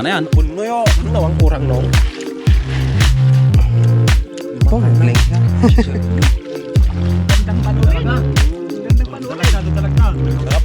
na yan. Puno yo, nawang kurang no. Galing ka. Gandang panulit. Gandang panulit. Talaga. Sarap.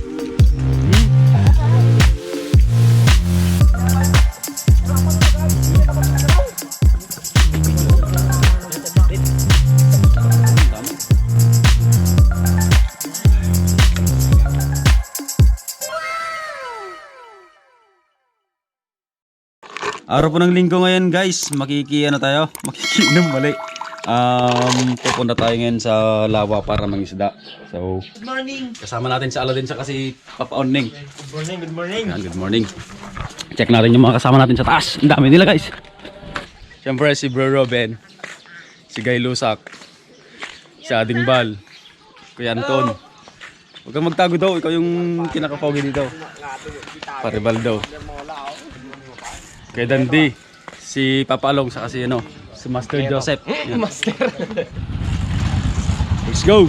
Araw po ng linggo ngayon guys, makikiinom mali. Pupunta tayo ngayon sa lawa para mangisda. So, Good morning. kasama natin si Aladin sa kasi Papa Onning. Good morning. Good morning. Yan, good morning. Check natin yung mga kasama natin sa taas. Ang dami nila guys. Siyempre si Bro Robin, si Guy Lusak, si Ading Bal, Kuya Anton. Huwag kang magtago daw, ikaw yung kinakapogi dito. Paribal daw. Kay Dandy, si Papa Along, saka si ano, si Master Joseph. Yan. Master. Let's go!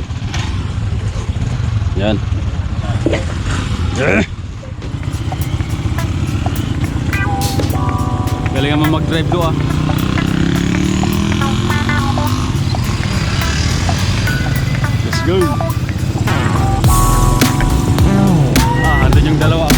Yan. Galing naman mag-drive do ah. Let's go! Andun yung dalawa.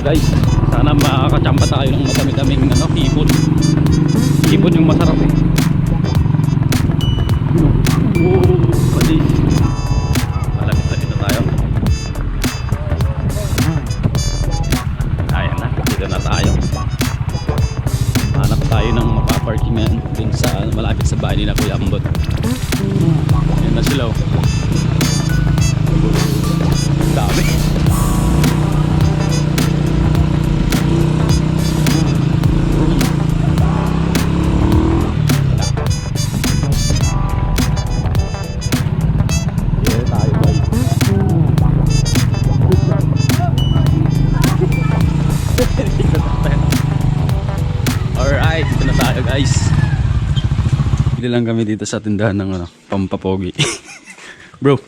Guys, sana makakachamba tayo ng madami-daming ano, hipon. Hipon yung masarap eh. Pwede. Malapit na tayo. Ayan na, dito na tayo. Hanap tayo ng mapaparkingan dun sa malapit sa bahay ni na Kuya Ambot. Ayan na sila oh. Dami. Alright, dito na tayo guys. Bili lang kami dito sa tindahan ng ano, pampapogi. Bro,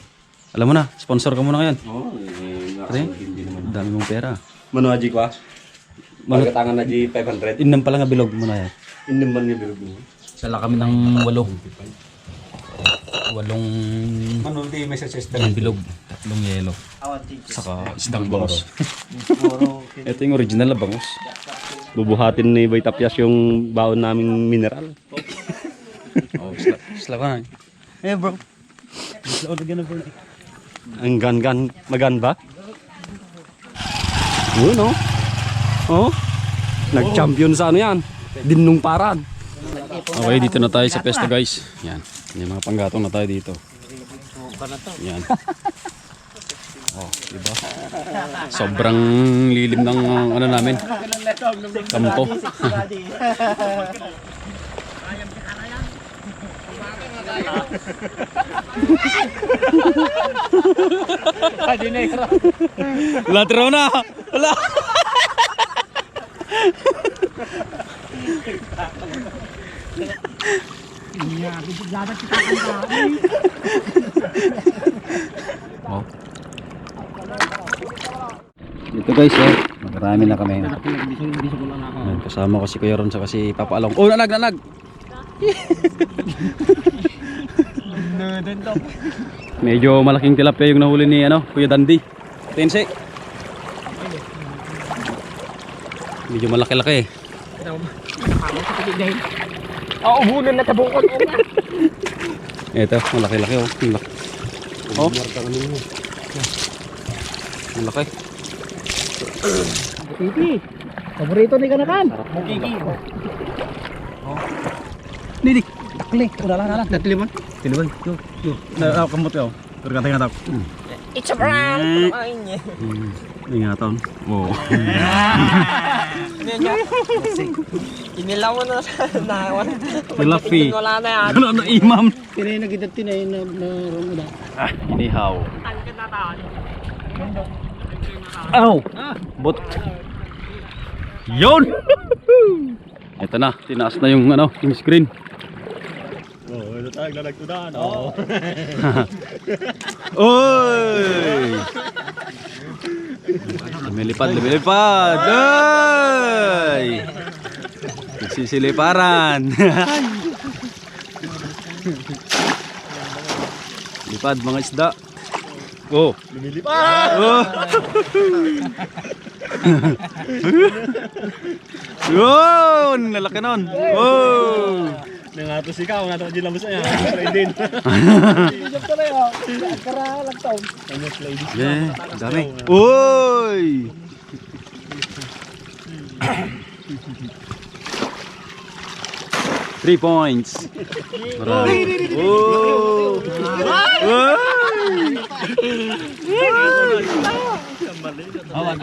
alam mo na, sponsor ka muna ngayon. Oh, Kasi, dami mong pera. Mano aji kwa? Magatangan na di 500. Inam pala nga bilog mo na yan. Inom man yung bilog mo. Sala kami ng 8 Mano di may suggest bilog, 3 yelo. Saka isdang bangus. Okay. Ito yung original na bangus. Bubuhatin ni Boy Tapyas yung baon naming mineral. Oh, isla ka na. Eh bro. Isla ulit na bro. Ang gan-gan, magan ba? Yun oh. Oh. Nag-champion sa ano yan. Dinung parad. Okay, dito na tayo sa pesto guys. Yan, may mga panggatong na tayo dito. Yan. Oh, diba? Sobrang lilim ng ano namin. Kampo. Latro na. Wala. Oh. Dito guys, oh. Marami na kami. Ayan, kasama ko si Kuya Ron sa si Papa Along. Oh, nanag. Medyo malaking tilapia yung nahuli ni ano, Kuya Dandy. Tense. Medyo malaki-laki. Oo, bunan na tabungkot. Ito, malaki-laki oh. Oh. Malaki. Titi. Paborito ni Kanakan. Kiki. Nidi. Takli. Udah. Tiliman. Yo. Na kamot ka. Terkata nga tao. It's a prank! Ay niya. Ingatan. Oh. Inilaw mo na nawan. Tilafi. Wala na yan. Ano imam? Tinay na kita tinay na romo na. Ah, inihaw. Aw! Bot. Yon! Ito na, tinaas na yung ano, yung screen. Oh, ito tayo nagtudan. Oh. Oy! Lumilipad. Ay! Nagsisiliparan. Lipad mga isda. Oh. Lumilipad! Oh. Yun! Nalaki nun. Oh! Nangatos ikaw, nato din lambos niya. Slide din. Yeah, dami. Uy! Three points. Marami. Oh! Awan.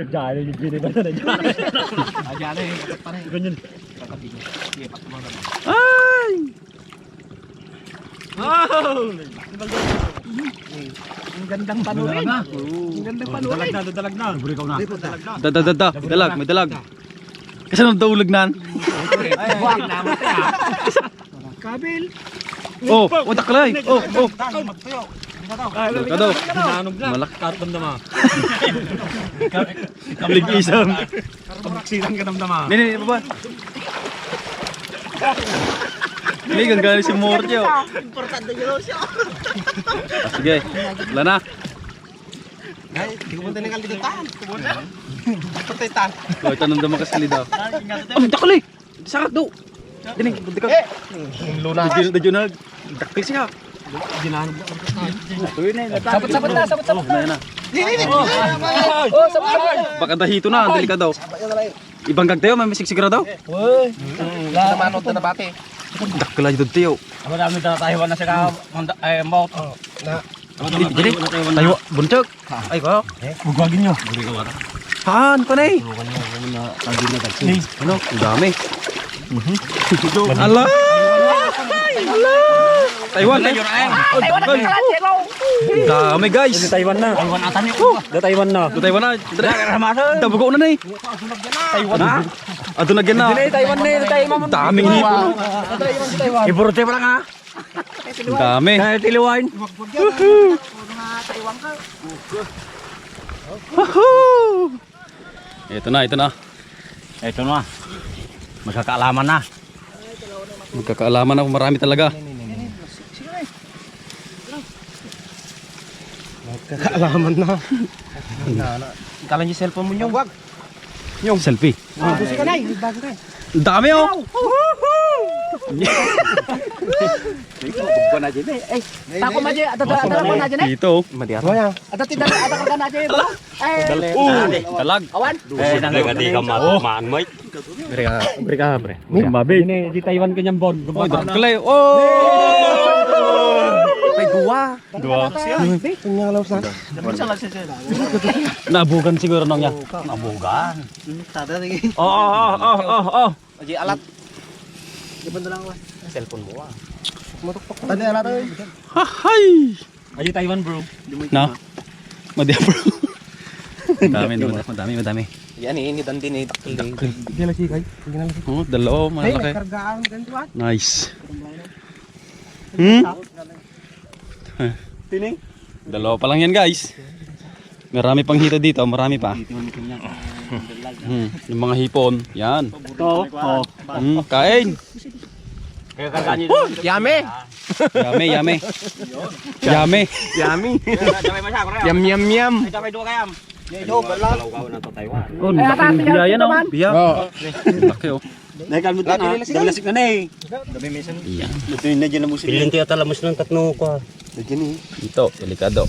Jari ni Jiri ba na jari? Jari, pare. Ganyan. Ay! Ang gandang panurin. Ang gandang panurin. Dalag na. Buri na. Dalag, may dalag. Kasi nang daulag nan. Kabil. Oh, taklay. Oh. Ka daw. Malak. Damdama. Kablig isang. Pagsilang ka damdama. Nini, baba. Ini ganggalin si Morjo. Importante yun siya. Sige, wala na. Ay, di ko punta nang alitutan. Kumunta. Tutetan. Oh, tanong daw makasali daw. Oh, dakli. Sakit daw. Dini, bunti ka. Luna. Dadyo na. Dakli siya. Ginahanap ko. Sabot na. Oh, sabot. Baka dahito na, dali ka daw. Ibang tayo, may sigsigara daw. Uy. Namanot na bate. Dakla dito tayo. Amo dami na tayo na siya mouth. Na. Dili, tayo, buntag. Ay ko. Bugwagin nyo. Saan pa na eh? Ano? Ang dami. Ala! Taiwan eh. Ang dami guys. Taiwan na. Taiwan atan ni. Taiwan na. Taiwan na. Tabugo na na eh. Taiwan. Ato na gyan na. Taiwan na. Taiwan. Ang daming hipon. Iburte pa lang ha. Ang dami. Kaya tiliwain. Woohoo! Ito na. Ito na. Magkakaalaman na. Magkakaalaman na kung marami talaga. Magkakaalaman na. Kala niyo cellphone mo nyo. Yung selfie. Busi ka na, bago ka. Ang dami oh. Tako ma ada ko na dyan eh. Dito. Ada tidak ada ka na dyan ba? Dalag. Awan. Di ka maan mo. Beri ka pre. Babi. Ini di Taiwan kanyang bon. Oh, daklay. Oh! May dua. Punyalaw sa. Nabugan siguro nung niya. Nabugan. Tada lagi. Oh. Aji alat. Iban lang ko. Cellphone mo ah. Tadi alat oi. Hahay! Aji Taiwan bro. Na? Madya bro. Madami. Yan ini dan din dakil. Dia lagi kay. Oh, dalawa, malaki. Kargaan gantuan. Nice. Tining. Dalawa pa lang yan guys. Marami pang hito dito, marami pa. Yung mga hipon, yan. Kain. Kaya kargaan niyo. Yame. Yame. Yummy. Yam. Ay dua kayam. Yo, balang. Oh, biya yan oh. Biya. Laki oh. Naikal mo tan ha. Dalasik na eh. Yan. Ito na diyan na musin. Pilin ti atalamos ng tatno ko. Diyan eh. Ito, delikado.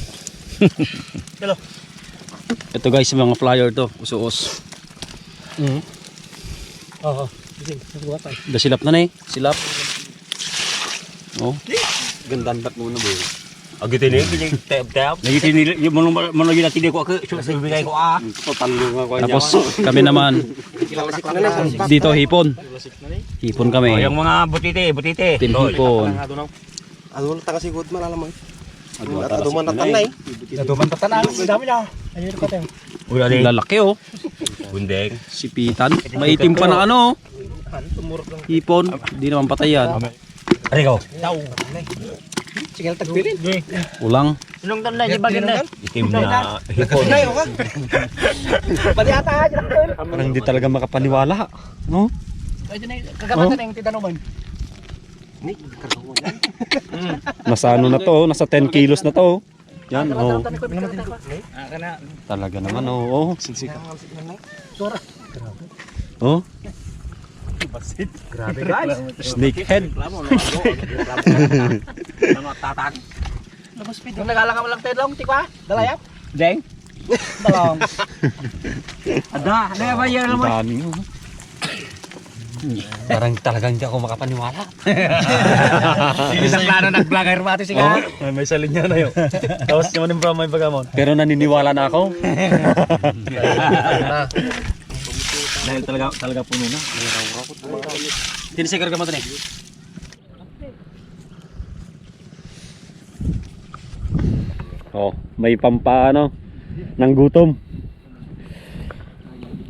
Hello. Ito guys, mga flyer to, usuos. Oo. Dasilap na eh. Silap. Oh. Gandang bat mo na boy. Agit ini tap-tap. Lagi tini yung mana lagi natin ko ke bigay ko total nga ko. Tapos kami naman dito hipon. Hipon kami. Oh, yung mga butite. Team hipon. Adul ta kasi good malalam. Adul man tatanay. Aduman tatanay. Dami na. Ayun ko tayo. Uy, ali. Lalaki oh. Bundeng. Sipitan. Maitim pa na ano. Hipon. Di naman patay yan. Ari ko. Sige tagpirin. Ulang. Sinong tanay di bagay na? Itim na hipon. Pati ata aja. Parang di talaga makapaniwala. No? Kagamatan na yung titanuman. Nasa ano na to, nasa 10 kilos na to. Yan, oh. Talaga naman, oh. Oh. Grabe guys. Snake head. Yung nagalang lang tayo lang, tikwa? Dalayap? Deng. Dalawang. Ada, ano ba yan Ang naman? dami, oh. Parang talagang di ako makapaniwala. Isang plano nag-vlogger mati siya. May salin niya na yun. Tapos naman yung may bagamon. Pero naniniwala na ako. Dahil talaga puno na. Tinisikar ka mo ito Oh, may pampaano ng gutom.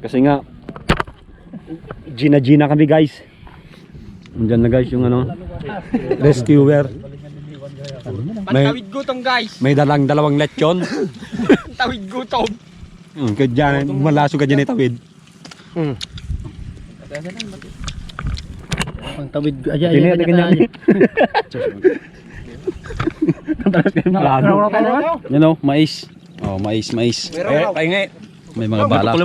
Kasi nga Gina kami guys. Andiyan na guys yung ano rescuer. Tawid gutom guys. May dalang dalawang lechon. Tawid gutom. Kaya dyan, malaso ka dyan itawid. Ang tawid aja Dini, ada ganyan. Yan o, mais. Oh, mais. Paingay. May mga balak.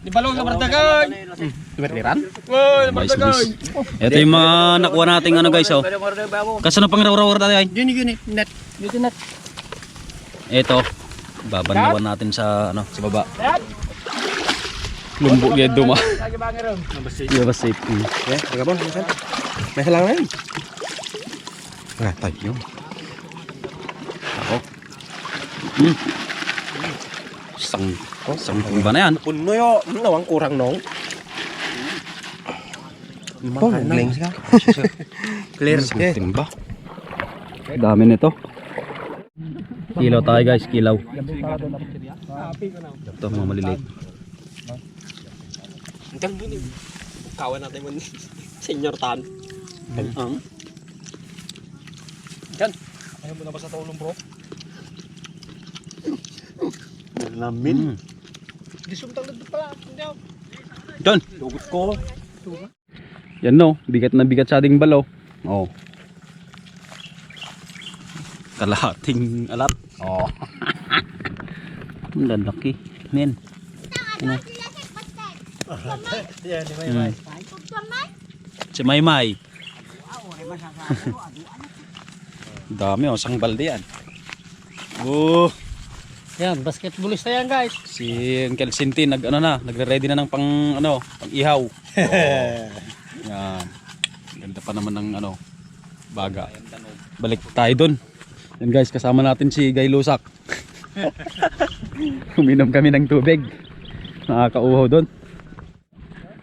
Di balong sa bardagan. Berliran? Mais. Ito yung mga nakuha nating ano guys, oh. Kasi na pang raw natin ay. Gini, net. Ito, babanlawan natin sa ano, sa baba. Lumbok yan duma. Iya ba safety? Ya, gabon. May halang na yun. Tayo. Ako. Sang ba na yan? Puno yo, nawang kurang nong. Gling ka. Clear. Timba. Dami nito. Kilaw tayo guys, kilaw. Ito mga maliliit. Hanggang gini. Kawan natin mo ni Senior Tan. Kan. Ayaw mo na ba sa tulong bro? Lamin. Disuntang na pala. Don. Dugot ko. Yan no, bigat na bigat sa ating balaw. Oh. Kalahating alat. Oh. Ang lalaki. Men. Ano? Si Maymay. Dami oh, sang balde yan. Oh. Yan, basketballista yan guys. Si Uncle Sinti nagre-ready na ng pang ihaw. Oh. Yan. Ganda pa naman ng baga. Balik tayo doon. Yan guys, kasama natin si Guy Lusak. Uminom kami ng tubig. Nakakauhaw doon.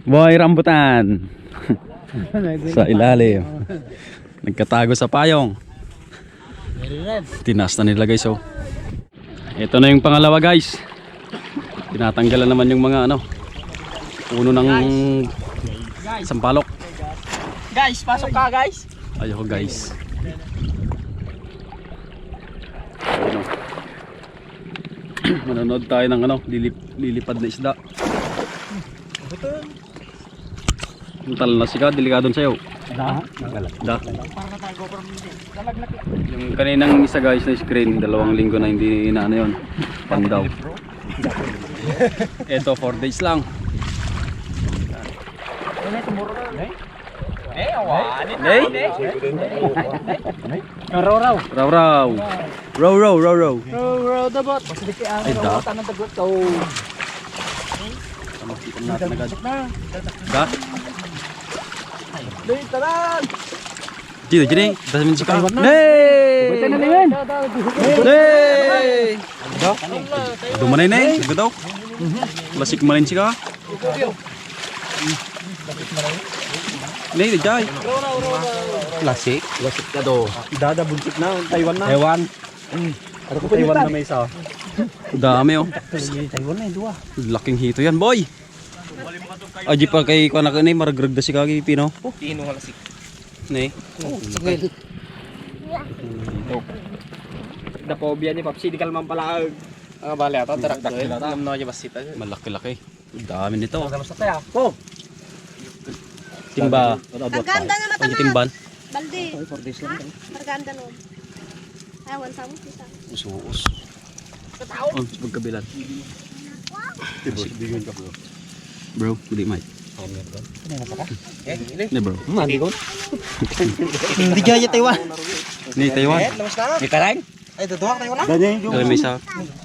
Boy rambutan. Sa ilalim. Nagkatago sa payong. Tinas na nila guys, oh. Ito na yung pangalawa guys. Tinatanggalan naman yung mga puno ng sampalok. Guys, pasok ka guys. Ayoko guys. Manonood tayo ng lilipad na isda. Yung talan na siya, delikadon sa'yo. Da. Yung kaninang isa guys na screen, 2 linggo na hindi na yun. Pandaw. Ito 4 days lang. Raw. Raw dabot. Ay da. Tanang dagot ko. Makikita natin agad. Da. Dito, dito. Dasamin si Kang. Hey! Hey! Dumanay na eh. Sige daw. Lasik malin si Kang. Nay, jay. Lasik. Lasik ka do. Dada buntik na, Taiwan na. Taiwan. Ano ko Taiwan na may isa? Dami oh. Taiwan na, dua. Laking hito yan, boy. Aji pa kay kuan na ni maragrag da si Kagi Pino. Pino nga lasik. Ni. Sagil. Dapobia ni Papsi, di kalman pala. Bale ato, tarak-dak nila. Alam na niya basita. Malaki-laki. Dami nito. Magkano sa tayo? Oh! Timba. Ang ganda na mata Ang na. timban. Balde. Ha? Marganda no. Ayawan sa mo. Usuos. Oh, magkabilan. Bigyan ka bro. Bro, hindi mic. Ini. Ni bro. Mandi ko. Hindi kaya Taiwan. Ni Taiwan. Ni karang? Ay, tutuwak Taiwan na. Ganyan yung. Dali may isa.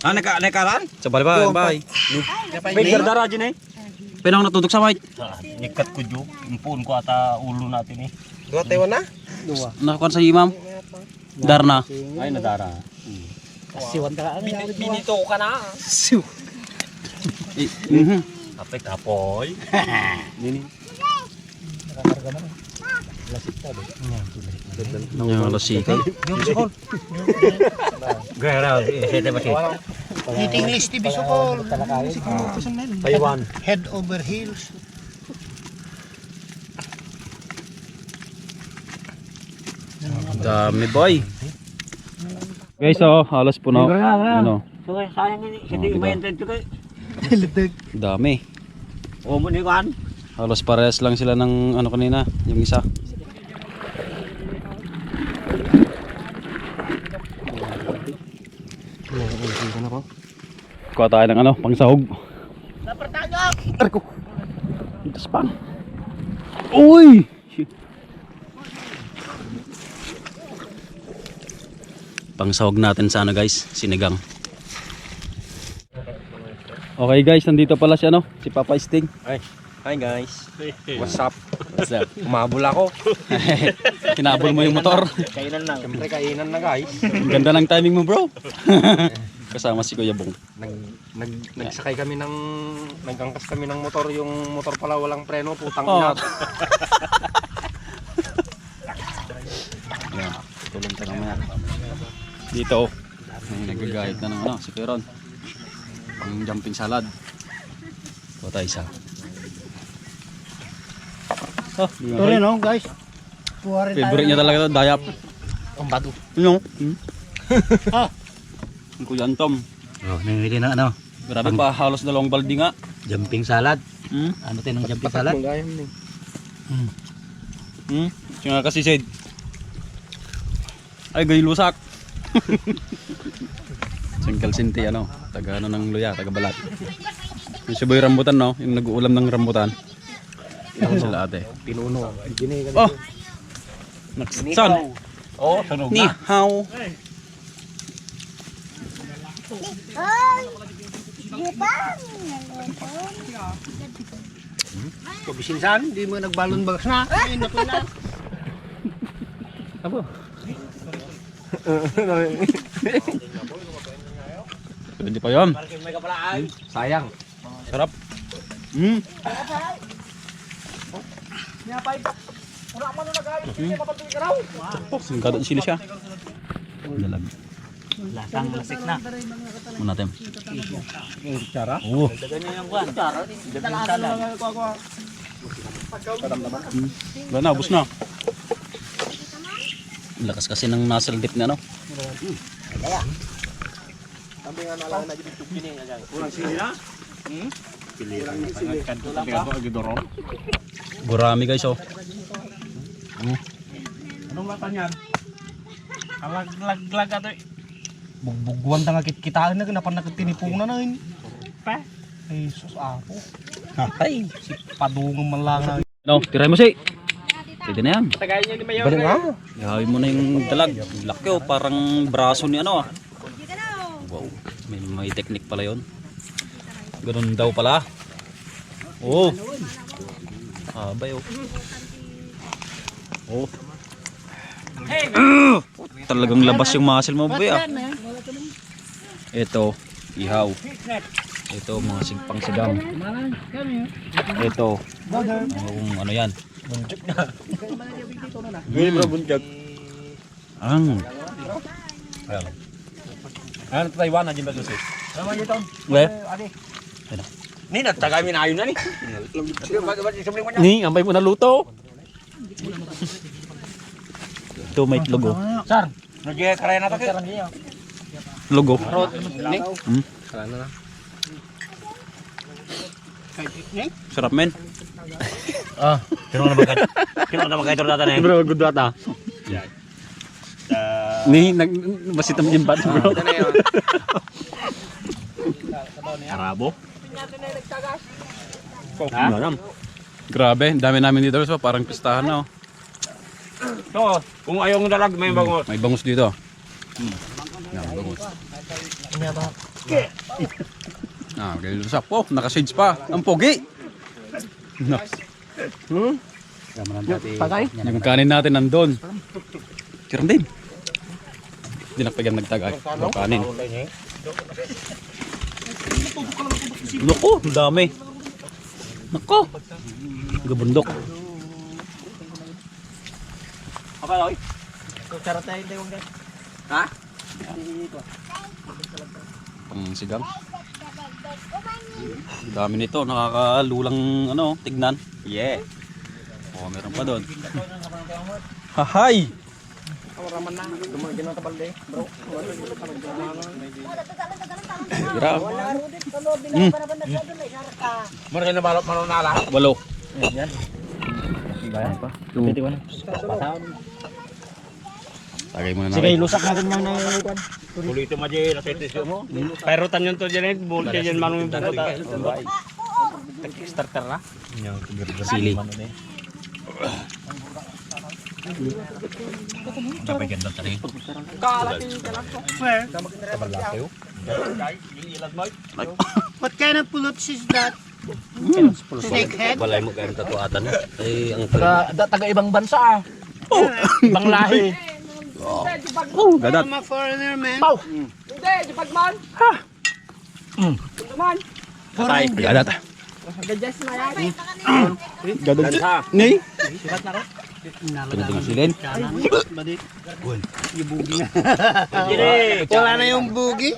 Ah, nakaran? Sa bali bye. Bigger dara dyan eh. Pinang natutok sa mic. Nikat ko jo. Impun ko ata ulo natin eh. Dua Taiwan na? Dua. Nakakuan sa imam. Darna. Ay, nadara. Siwan ka. Binito ka na. Siw. Apek apoy. Yung lasika. Yung sukol. Gara, sete ba siya? Eating list TV Sukol. Taiwan. Head over heels. Dami boy. Guys, oh, halos puno. Ano? So, sayang ini. Hindi diba? ba yung tento kay? Dami. O mo ni kan? Halos parehas lang sila ng ano kanina, yung isa. Kuha tayo ng ano, pangsahog. Arko. Itas pang. Uy! Pangsahog natin sa ano guys, sinigang. Okay guys, nandito pala si ano, si Papa Sting. Hi guys. What's up? Umabol ako. Kinabol mo yung motor. Kainan lang. Siyempre kainan na guys. Ang ganda ng timing mo bro. Kasama si Kuya Bong. Nagsakay kami ng nagangkas kami ng motor, yung motor pala walang preno, putang Oh. ina. Yan, tulong ka naman. Dito, nagagayat na ng ano, si Kuya Ron. Pang jumping salad. Ito tayo isa. Oh, Ito rin oh guys. Kuha rin tayo. favorite niya talaga ito, dayap. Ang bado. Ano? Ang Kuya Antom. Oh, nangili na ano? Grabe pa, halos dalawang baldi nga. Jumping salad. Hmm? Ano tayo ng jumping salad? Siya nga kasi said. Ay, gayo lusak. Singkal sinti ano, taga ano ng luya, taga balat. Yung siboy rambutan no, yung nag-uulam ng rambutan. Yan sila ate. Pinuno. Oh! Naksan! Oh, sunog Ni na. hao! Ay! Gipang! Kabisinsan, di mo nagbalon bagas na. Ay, naku na. Hindi pa yun. Sayang. Sarap. Singkado sili siya. Dalag. Lasang lasik na. Muna natin. Cara? Oo. Wala na, ubos na. Lakas kasi ng muscle dip na ano. Gurami guys oh. Anong lata niyan? Alag-lag ato eh. Bugbugwan tanga kitaan na kanapan nakatinipunan na yun. Pa? Ay, sus ako. Ay, si padungong man lang na. No, tiray mo si. Pwede na yan. Tagayin niya ni Mayor. Balik nga. Ihawin mo na yung dalag. Laki oh, parang braso ni ano ah. Wow, may technique pala yun. Ganun daw pala. Oh. Abay oh. Oh. Talagang labas yung muscle mo, boy. Ito, ihaw. Ito, mga pang sigang. Ito, ano yan? Bunjag. Ang. Ano Taiwan na din ba susi? Well, Ni nagtagay mi na ayun na ni. ni, ambay mo na luto. Ito may logo. Sar, nagye karaya na ta kay. Logo. Ni. Sarap men. Kino na magkay data na. Bro, good data. Ni, masitam yung bat, bro. Arabo. Ha? Grabe, dami namin dito. So, parang pistahan na. Oh. So, kung ayaw ng dalag may bangus. May bangus dito. Yan, bangus. Okay, lusak po. Naka-shades pa. Ang pogi. Nice. Yung kanin natin nandun. Kiram din. Hindi nakapagyan nagtagay. Yung kanin. Naku, ang dami. Naku. Gabundok. Apa oy? Ha? Pang sigang. Ang dami nito. Nakakalulang ano, tignan. Yeah. Oh, meron pa doon. Hahay! Grabe. Mo na balot manunala. 8. Bayan pa. Two. Tagay muna natin. Lusak natin yung nangyayari. Kulito maje na setis mo. Pero tanyon to diyan bol diyan manung yung puta. Starter na. Sili. Dapat ganda tadi. What kind of puluts is that? Snakehead? Balay mo kayo tatuatan. Ay ang Taga ibang bansa ah. Ibang lahi. Gadat. I'm a foreigner, man. patay. Gadat. Gadat. Ni? Tinutulong silin. Wala na yung bugi.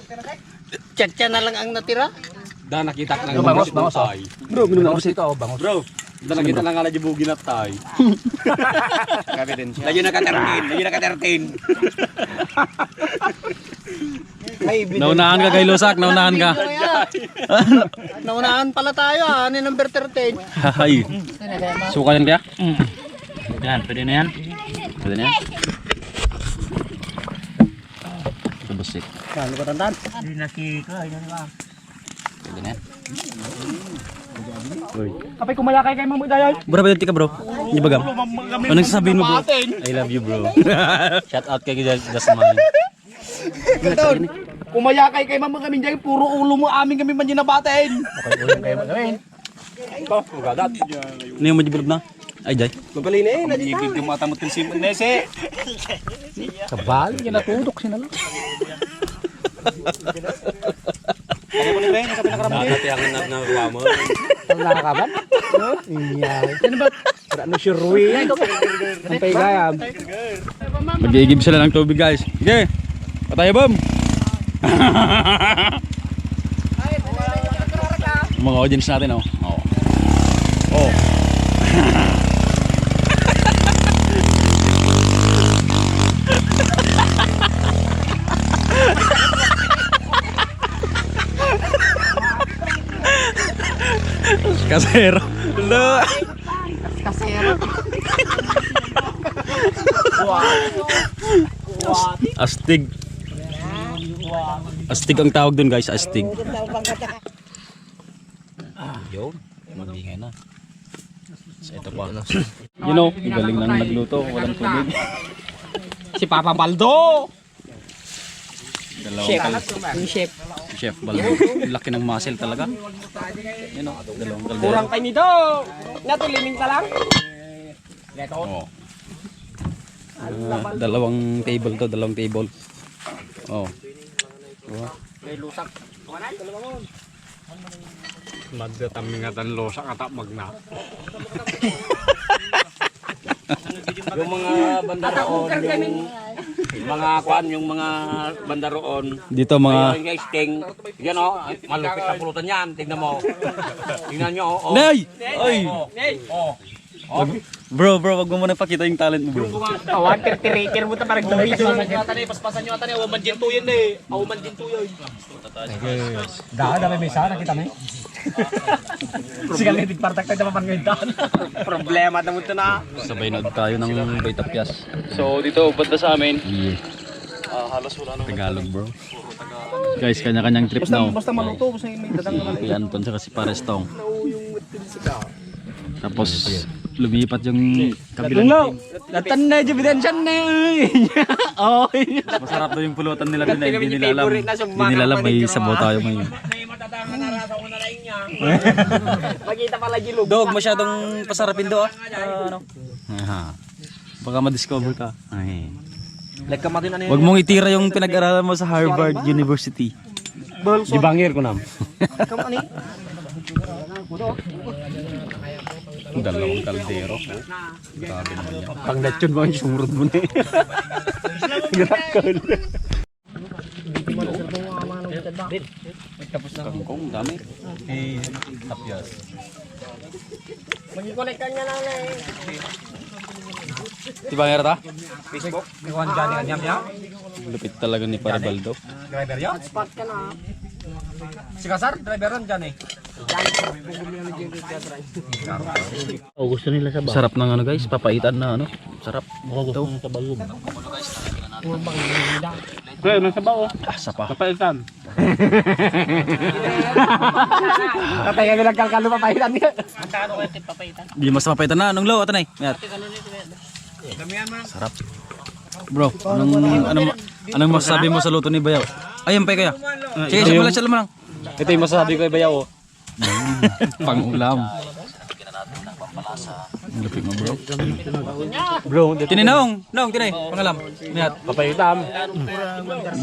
Tsa na lang ang natira. Da nakita ka Yung bangos. Bro, minum Bangus ito, bangus. Bro, da nakita lang ala jibugi na tay. Grabe din siya. Lagi na ka 13. Naunahan ka kay Lusak, naunahan ka. Naunahan pala tayo ha. Ano yung number 13? Hahay. Suka yan kaya? Yan, pwede na yan. Pwede na yan. Ito busik. Ano ka tandaan? Hindi nakika, yan lang. Pwede na yan. Kapay kumalakay kay Mamoy Dayan. Bro, pwede ka bro. Ibagam. Ano nagsasabihin mo bro? I love you bro. Shout out kay Just Mine. Kumayakay kay Mama kami dyan, puro ulo mo amin kami man nabatain. Okay, ulo kayo magawin. Ano yung majibilog na? Ay, Jai. Magali na eh, nagigig yung mata mo til si Nese. Kabal, yan natudok siya na lang. Ako ko ni Ben, kapi nakaraman. Nakatiyangan na nakuha mo. Ang nakakaban? Iyaw. Ano ba? Ano si Rui? Ang paigayam. Mag-iigib sila ng tubig guys. Sige. Patay bom. Mga audience natin oh. Oh. Oh. Kasero. Lo. Kasero. Astig. Astig ang tawag dun guys, astig. Yo, magbingay na. So ito pa. You know, galing na nagluto, walang tubig. Si Papa Baldo! Dalawang Chef. Chef Baldo. Laki ng muscle talaga. You know, dalawang kaldero. Kurang kayo nito! Natuliming ka lang? Oh. Dalawang table to, dalawang table. Oh. Magdatamingatan losak at magna. Yung mga bandaroon, yung mga kuan, yung mga bandaroon. Dito mga Yung sting, yan o, malupit na pulutan yan. Tingnan mo. Tingnan nyo, o. Nay! Ay! Bro, wag mo muna pakita yung talent mo, bro. Awan, tirtir mo ta parang dumi. Paspasan nyo ata ni Awan Jinto yan eh. Awan Jinto yan. Dami may sana kita may. Sigal nga partak tayo naman ngayon daan. Problema na mo ito na. Sabay na tayo ng Baytapyas. So dito, banda sa amin. Halos wala nang Tagalog, bro. Guys, kanya-kanyang trip na. Basta maluto, basta may dadang naman. Si Anton sa si Pares Tong. Tapos lumipat yung kabilang team. Latan na, ebidensya na. Masarap daw yung pulutan nila doon eh. Hindi nila alam. Hindi nila alam may sabaw tayo ngayon. Magkita pala gilog. Dog, masyadong pasarapin do ah. Ano? Baka ma-discover ka. Ay. Like ka matin ano Huwag mong itira yung pinag-aralan mo sa Harvard University. Gibangir ko nam. Dalawang kaldero. Grabe naman yan. Pang lechon mo yung sumurod mo na. Kangkong, dami. Tapyas. Mag-connect ka niya lang na eh. Di ba nga ta? Facebook, ikawan dyan yung nyam niya. Lupit talaga ni Parabaldo. Driver yan. Spot ka na. Si Kasar, driver yan dyan eh. Gusto nila sa Sarap ng ano guys, papaitan na ano. Sarap. Gusto nila sa balong. Kaya nasa bao. Asa pa. Kapaitan. Tatay kami nagkalkalo papahitan niya. Di mas mapaitan na. Anong low? Ito na eh. Sarap. Bro, anong masasabi mo sa luto ni Bayaw? Ayun pa kaya. Sige, siya mo lang. Ito yung masasabi ko kay Bayaw. Pang-ulam. Ang lupit mo, bro. Bro, Tininong! Nong, tinay. Pangalam. Nihat. papayitam.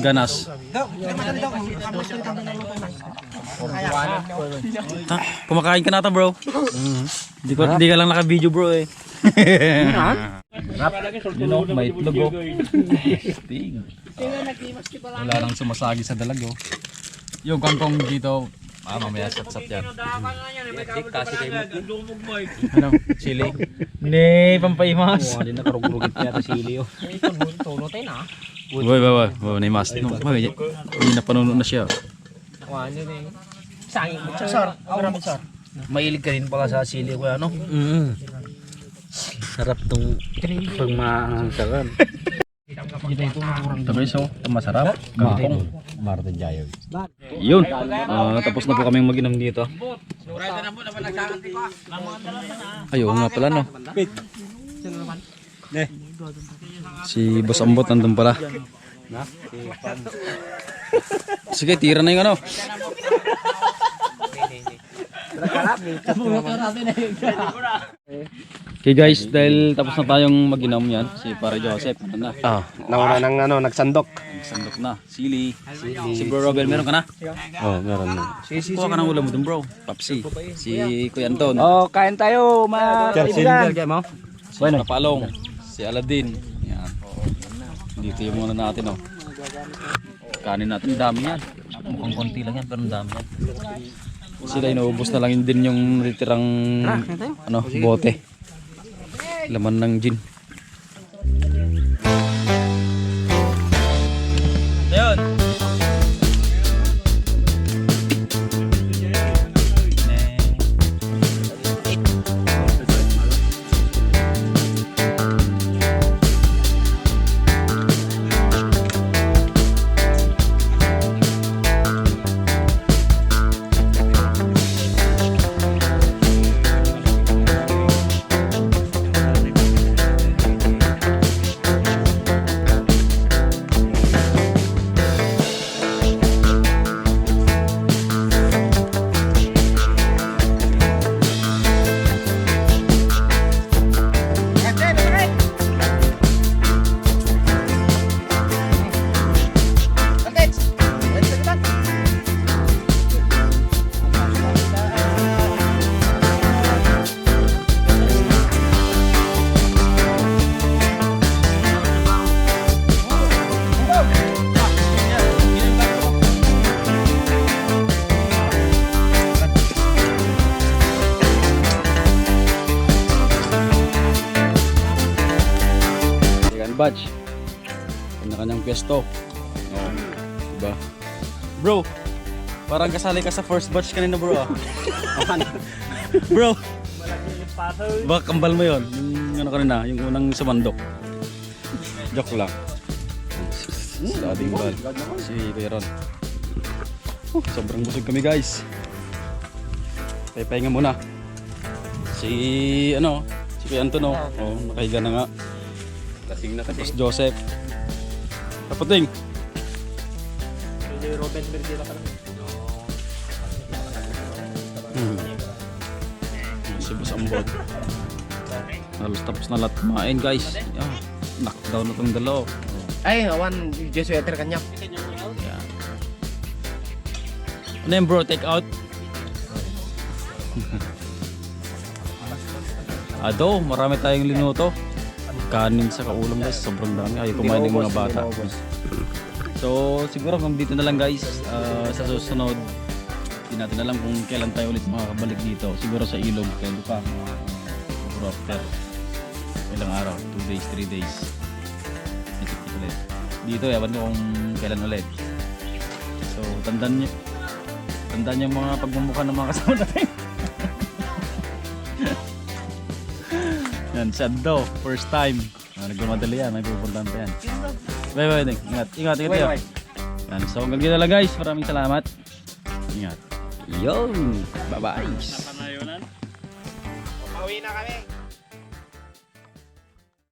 Ganas. Kumakain ka na ata, bro. Hindi ka lang naka-video, bro eh. May itlog, oh. Stig. Wala nang sumasagi sa dalag, oh. Yung kangkong dito, mamaya sat-sat yan. Kasi kayo Ano? Chili? Ne, pampaimas. Hindi na karugugit niya sa sili. Tulo tayo na. Wait, naimas. Hindi na panuno na siya. Ano na eh. Sangin mo. Sir, maraming sir. Mailig ka rin pala sa sili ko, ano? Sarap tong pagmaangsakan. Tabi so, masarap. Kangkong. Martin Jayo. Yun. Tapos na po kaming mag-inom dito. Ayaw nga pala no. Si Boss Ambot nandun pala. Sige, tira na yung ano. Okay guys, dahil tapos na tayong mag-inom yan, si Pare Joseph, ano na? Nauna ng ano, nagsandok. Sandok na. Sili. Si Bro Robel, meron ka na? Oh, meron na. Kuha ka ng ulam mo dun bro. Papsi. Si Kuya Anton. Oh, kain tayo, Sili mo? Si Kapalong. Si Aladdin. Yan. Dito yung muna natin oh. Kanin natin, dami yan. Mukhang konti lang yan, pero dami yan. Sila inuubos na lang din yung natitirang ano, bote. Laman ng gin. Ayun. batch. Kanya-kanyang pwesto. Oh, diba? Bro, parang kasali ka sa first batch kanina bro ah. Bro, baka kambal mo yun. Yung ano kanina, yung unang sumandok. Joke lang. Sa ating bal. Si Kuya Ron. Sobrang busog kami guys. Pahinga muna. Si Kuya Anton nakahiga na nga. Kasing na kasi. Tapos Joseph. Kaputing. Robin Bergera ka lang. Si Boss Ambot. Halos tapos na lahat kumain guys. Knockdown na itong dalaw. Ay, awan, yung sweater kanya. Ano yung bro, take out? Ado, marami tayong linuto. Kanin sa kaulam guys, sobrang dami. Ayaw kumain ng mga bata. So siguro hanggang dito na lang guys. Sa susunod, hindi natin alam kung kailan tayo ulit makakabalik dito. Siguro sa ilog, kaya pa siguro after ilang araw, 2 days, 3 days. Ulit. Dito, yawan ko kung kailan ulit. So tandaan yung mga pagmumukha ng mga kasama natin. Yan, sad daw, first time. Nagmamadali yan, may pupuntahan pa yan. Bye, ingat kayo. Yan, so hanggang dito lang guys, maraming salamat. Ingat. Yo, bye bye. Pauwi na kami.